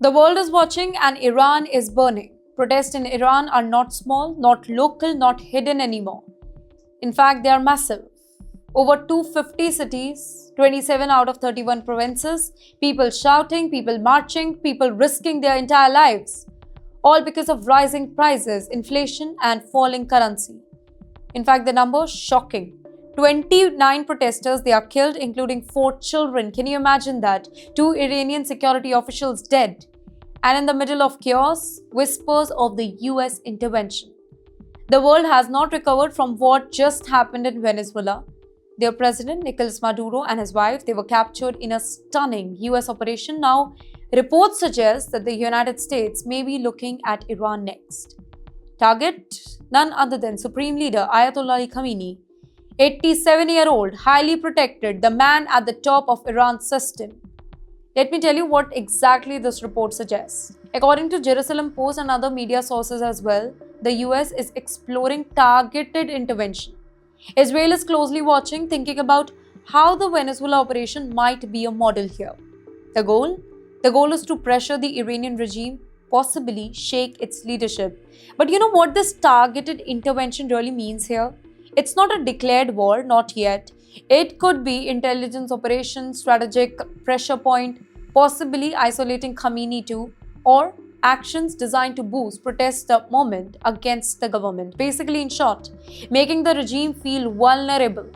The world is watching and Iran is burning. Protests in Iran are not small, not local, not hidden anymore. In fact, they are massive. Over 250 cities, 27 out of 31 provinces, people shouting, people marching, people risking their entire lives. All because of rising prices, inflation, and falling currency. In fact, the number is shocking. 29 protesters they are killed, including 4 children. Can you imagine that? 2 Iranian security officials dead. And in the middle of chaos, whispers of the US intervention. The world has not recovered from what just happened in Venezuela. Their president, Nicolas Maduro, and his wife, they were captured in a stunning US operation. Now, reports suggest that the United States may be looking at Iran next. Target? None other than Supreme Leader Ayatollah Ali Khamenei, 87-year-old, highly protected, the man at the top of Iran's system. Let me tell you what exactly this report suggests. According to Jerusalem Post and other media sources as well, the US is exploring targeted intervention. Israel is closely watching, thinking about how the Venezuela operation might be a model here. The goal? The goal is to pressure the Iranian regime, possibly shake its leadership. But you know what this targeted intervention really means here? It's not a declared war, not yet. It could be intelligence operation, strategic pressure point, possibly isolating Khamenei too, or actions designed to boost protest the movement against the government. Basically, in short, making the regime feel vulnerable.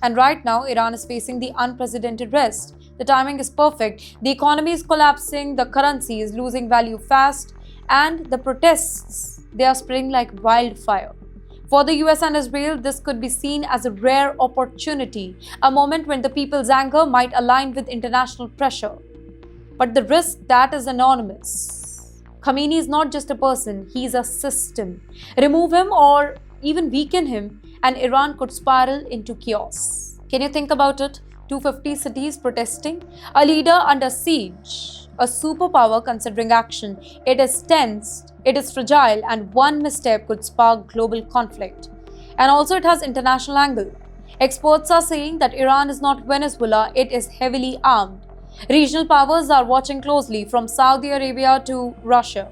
And right now, Iran is facing the unprecedented risk. The timing is perfect. The economy is collapsing, the currency is losing value fast, and the protests, they are spreading like wildfire. For the US and Israel, this could be seen as a rare opportunity, a moment when the people's anger might align with international pressure. But the risk, that is enormous. Khamenei is not just a person, he is a system. Remove him or even weaken him, and Iran could spiral into chaos. Can you think about it? 250 cities protesting, a leader under siege, a superpower considering action. It is tense, it is fragile, and one misstep could spark global conflict. And also, it has international angle. Experts are saying that Iran is not Venezuela, it is heavily armed. Regional powers are watching closely, from Saudi Arabia to Russia.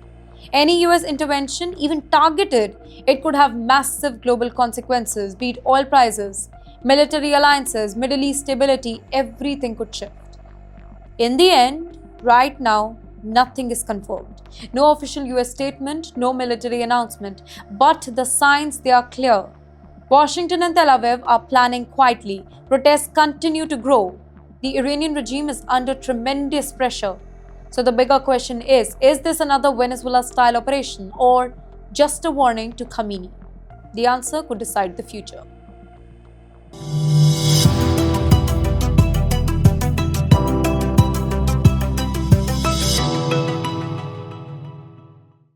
Any US intervention, even targeted, it could have massive global consequences, be it oil prices, military alliances, Middle East stability, everything could shift. In the end, right now, nothing is confirmed. No official US statement, no military announcement, but the signs, they are clear. Washington and Tel Aviv are planning quietly. Protests continue to grow. The Iranian regime is under tremendous pressure. So the bigger question is this another Venezuela-style operation or just a warning to Khamenei? The answer could decide the future.